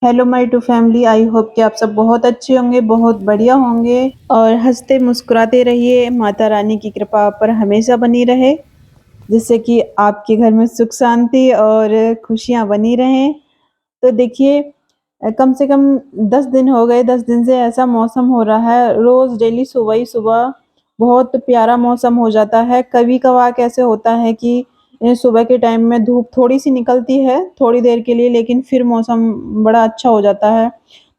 Hello my to family. I hope कि आप सब बहुत अच्छे होंगे, बहुत बढ़िया होंगे और हंसते मुस्कुराते रहिए। माता रानी की कृपा आप पर हमेशा बनी रहे, जिससे कि आपके घर में सुख शांति और खुशियां बनी रहें। तो देखिए, कम से कम 10 दिन हो गए, 10 दिन से ऐसा मौसम हो रहा है, रोज डेली सुबह ही सुबह बहुत प्यारा मौसम हो जाता है। कभी कभार कैसे होता है कि सुबह के टाइम में धूप थोड़ी सी निकलती है थोड़ी देर के लिए, लेकिन फिर मौसम बड़ा अच्छा हो जाता है।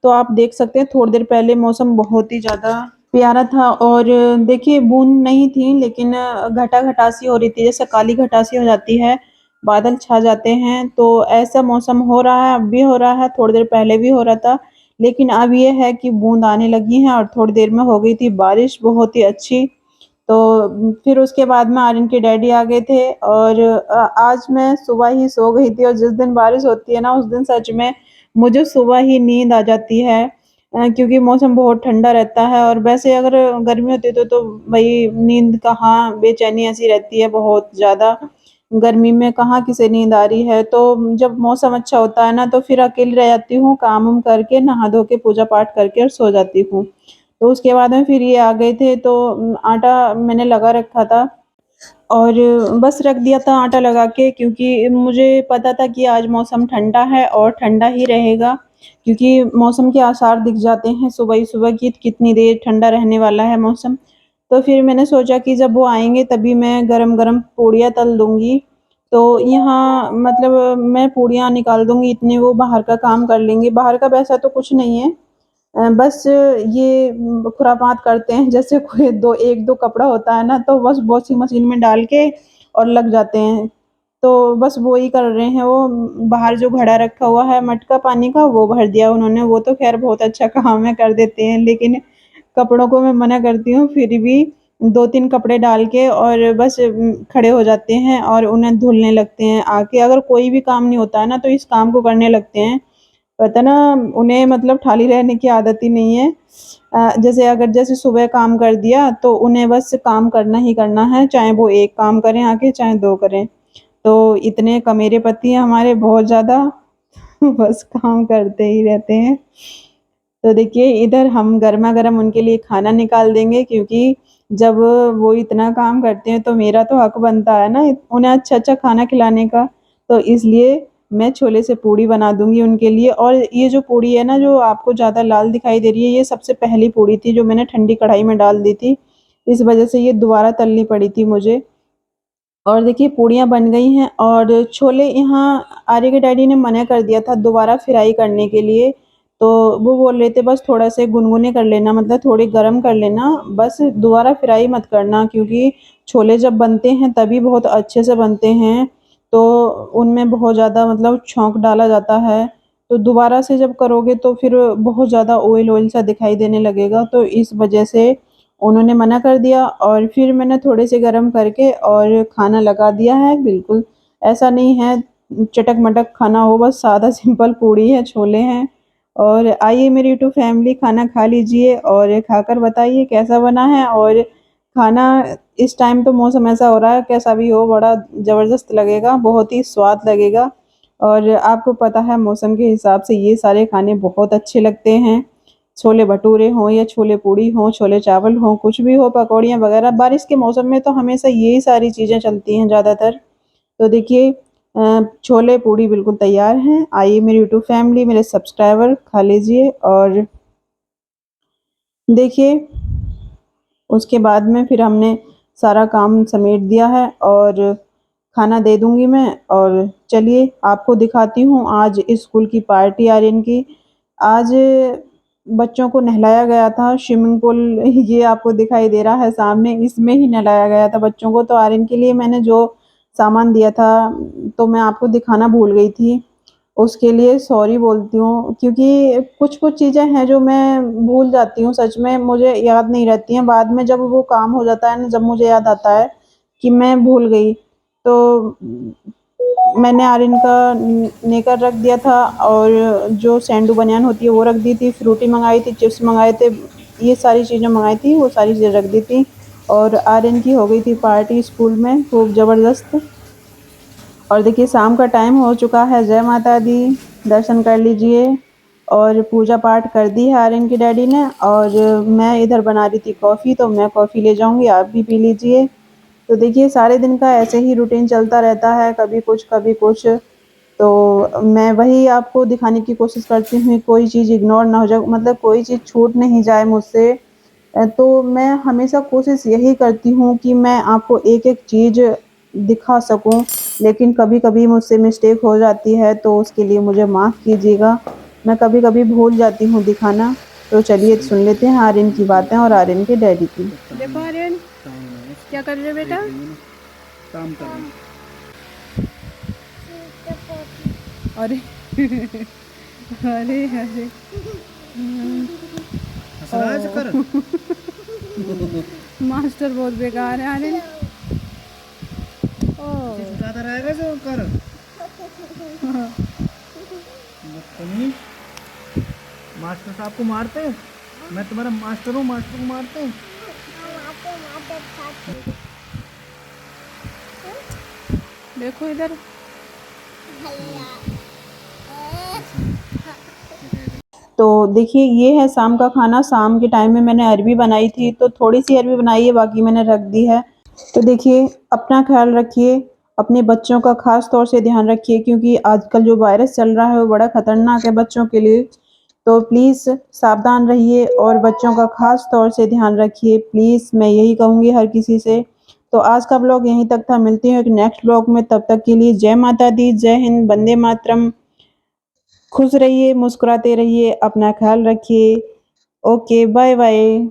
तो आप देख सकते हैं थोड़ी देर पहले मौसम बहुत ही ज्यादा प्यारा था और देखिए बूंद नहीं थी, लेकिन घटा घटा सी हो रही थी, जैसे काली घटा सी हो जाती है, बादल छा जाते हैं। तो ऐसा मौसम हो रहा है, अब भी हो रहा है, थोड़ी देर पहले भी हो रहा था। लेकिन अब ये है कि बूंद आने लगी हैं और थोड़ी देर में हो गई थी बारिश बहुत ही अच्छी। तो फिर उसके बाद में आर्यन के डैडी आ गए थे और आज मैं सुबह ही सो गई थी। और जिस दिन बारिश होती है ना, उस दिन सच में मुझे सुबह ही नींद आ जाती है, क्योंकि मौसम बहुत ठंडा रहता है। और वैसे अगर गर्मी होती है तो भाई नींद कहाँ, बेचैनी ऐसी रहती है बहुत ज़्यादा। गर्मी में कहाँ किसे नींद आ रही है। तो जब मौसम अच्छा होता है ना, तो फिर अकेली रह जाती हूँ, काम वाम करके नहा धो के पूजा पाठ करके और सो जाती हूँ। तो उसके बाद में फिर ये आ गए थे, तो आटा मैंने लगा रखा था और बस रख दिया था आटा लगा के, क्योंकि मुझे पता था कि आज मौसम ठंडा है और ठंडा ही रहेगा, क्योंकि मौसम के आसार दिख जाते हैं सुबह ही सुबह की कितनी देर ठंडा रहने वाला है मौसम। तो फिर मैंने सोचा कि जब वो आएंगे तभी मैं गरम गरम पूड़ियाँ तल दूंगी। तो यहाँ मतलब मैं पूड़ियाँ निकाल दूंगी, इतने वो बाहर का काम कर लेंगे। बाहर का वैसा तो कुछ नहीं है, बस ये खुरापात करते हैं, जैसे कोई दो एक दो कपड़ा होता है ना, तो बस वॉशिंग मशीन में डाल के और लग जाते हैं। तो बस वो ही कर रहे हैं। वो बाहर जो घड़ा रखा हुआ है मटका पानी का, वो भर दिया उन्होंने। वो तो खैर बहुत अच्छा काम है, कर देते हैं, लेकिन कपड़ों को मैं मना करती हूँ फिर भी। 2-3 कपड़े डाल के और बस खड़े हो जाते हैं और उन्हें धुलने लगते हैं आके। अगर कोई भी काम नहीं होता है ना, तो इस काम को करने लगते हैं। पता ना, उन्हें मतलब खाली रहने की आदत ही नहीं है। जैसे सुबह काम कर दिया तो उन्हें बस काम करना ही करना है, चाहे वो एक काम करें आके, चाहे 2 करें। तो इतने कमेरे पति हैं हमारे, बहुत ज़्यादा। बस काम करते ही रहते हैं। तो देखिए, इधर हम गरमा-गरम उनके लिए खाना निकाल देंगे, क्योंकि जब वो इतना काम करते हैं तो मेरा तो हक बनता है ना उन्हें अच्छा-अच्छा खाना खिलाने का। तो इसलिए मैं छोले से पूड़ी बना दूँगी उनके लिए। और ये जो पूड़ी है ना, जो आपको ज़्यादा लाल दिखाई दे रही है, ये सबसे पहली पूड़ी थी जो मैंने ठंडी कढ़ाई में डाल दी थी। इस वज़ह से ये दोबारा तलनी पड़ी थी मुझे। और देखिए पूड़ियाँ बन गई हैं और छोले यहाँ आर्य के डैडी ने मना कर दिया था दोबारा फ्राई करने के लिए। तो वो बोल रहे थे बस थोड़ा से गुनगुने कर लेना, मतलब थोड़े गरम कर लेना, बस दोबारा फ्राई मत करना, क्योंकि छोले जब बनते हैं तभी बहुत अच्छे से बनते हैं। तो उनमें बहुत ज़्यादा मतलब छौंक डाला जाता है। तो दोबारा से जब करोगे तो फिर बहुत ज़्यादा ऑयल-ऑयल सा दिखाई देने लगेगा। तो इस वजह से उन्होंने मना कर दिया और फिर मैंने थोड़े से गरम करके और खाना लगा दिया है। बिल्कुल ऐसा नहीं है चटक-मटक खाना हो, बस सादा सिंपल पूड़ी है, छोले हैं। और आइए मेरी यूट्यूब फैमिली, खाना खा लीजिए और खाकर बताइए कैसा बना है। और खाना इस टाइम तो मौसम ऐसा हो रहा है, कैसा भी हो बड़ा ज़बरदस्त लगेगा, बहुत ही स्वाद लगेगा। और आपको पता है मौसम के हिसाब से ये सारे खाने बहुत अच्छे लगते हैं। छोले भटूरे हों या छोले पूड़ी हों, छोले चावल हों, कुछ भी हो, पकौड़ियाँ वगैरह। बारिश के मौसम में तो हमेशा यही सारी चीज़ें चलती हैं ज़्यादातर। तो देखिए, छोले पूड़ी बिल्कुल तैयार हैं। आइए मेरी यूट्यूब फैमिली, मेरे सब्सक्राइबर, खा लीजिए। और देखिए, उसके बाद में फिर हमने सारा काम समेट दिया है और खाना दे दूँगी मैं। और चलिए आपको दिखाती हूँ आज स्कूल की पार्टी आर्यन की। आज बच्चों को नहलाया गया था, स्विमिंग पूल ये आपको दिखाई दे रहा है सामने, इसमें ही नहलाया गया था बच्चों को। तो आर्यन के लिए मैंने जो सामान दिया था, तो मैं आपको दिखाना भूल गई थी। उसके लिए सॉरी बोलती हूँ, क्योंकि कुछ-कुछ चीज़ें हैं जो मैं भूल जाती हूँ, सच में मुझे याद नहीं रहती हैं। बाद में जब वो काम हो जाता है ना, जब मुझे याद आता है कि मैं भूल गई, तो मैंने आर्यन का नेकर रख दिया था और जो सैंडो बनियान होती है वो रख दी थी, फ्रूटी मँगाई थी, चिप्स मँगाए थे, ये सारी चीज़ें मँगाई थी, वो सारी चीज़ें रख दी थी। और आर्यन की हो गई थी पार्टी स्कूल में खूब ज़बरदस्त। और देखिए शाम का टाइम हो चुका है, जय माता दी, दर्शन कर लीजिए। और पूजा पाठ कर दी है आर्यन के डैडी ने, और मैं इधर बना रही थी कॉफ़ी, तो मैं कॉफ़ी ले जाऊँगी, आप भी पी लीजिए। तो देखिए सारे दिन का ऐसे ही रूटीन चलता रहता है, कभी कुछ कभी कुछ। तो मैं वही आपको दिखाने की कोशिश करती हूँ, कोई चीज़ इग्नोर ना हो जाए, मतलब कोई चीज़ छूट नहीं जाए मुझसे। तो मैं हमेशा कोशिश यही करती हूँ कि मैं आपको एक-एक चीज़ दिखा सकूँ, लेकिन कभी-कभी मुझसे मिस्टेक हो जाती है, तो उसके लिए मुझे माफ़ कीजिएगा। मैं कभी-कभी भूल जाती हूँ दिखाना। तो चलिए सुन लेते हैं आर्यन की बातें और आर्यन के डैडी की। देखो आर्यन, क्या कर रहे हो बेटा? काम कर रहे हैं। अरे अरे अरे हंस रहा है चक्कर। मास्टर बहुत बेकार है आर्यन। छुटाता रहेगा जो कर। बदतमीज। मास्टर साहब को मारते हैं। मैं तुम्हारा मास्टर हूँ, मास्टर को मारते हैं। देखो इधर। तो देखिए ये है शाम का खाना। शाम के टाइम में मैंने अरबी बनाई थी, तो थोड़ी-सी अरबी बनाई है, बाकी मैंने रख दी है। तो देखिए अपना ख़्याल रखिए, अपने बच्चों का ख़ास तौर से ध्यान रखिए, क्योंकि आजकल जो वायरस चल रहा है वो बड़ा ख़तरनाक है बच्चों के लिए। तो प्लीज़ सावधान रहिए और बच्चों का ख़ास तौर से ध्यान रखिए, प्लीज़ मैं यही कहूँगी हर किसी से। तो आज का ब्लॉग यहीं तक था, मिलती हूँ एक नेक्स्ट ब्लॉग में, तब तक के लिए जय माता दी, जय हिंद, वंदे मातरम। खुश रहिए, मुस्कुराते रहिए, अपना ख़्याल रखिए। Okay, bye-bye.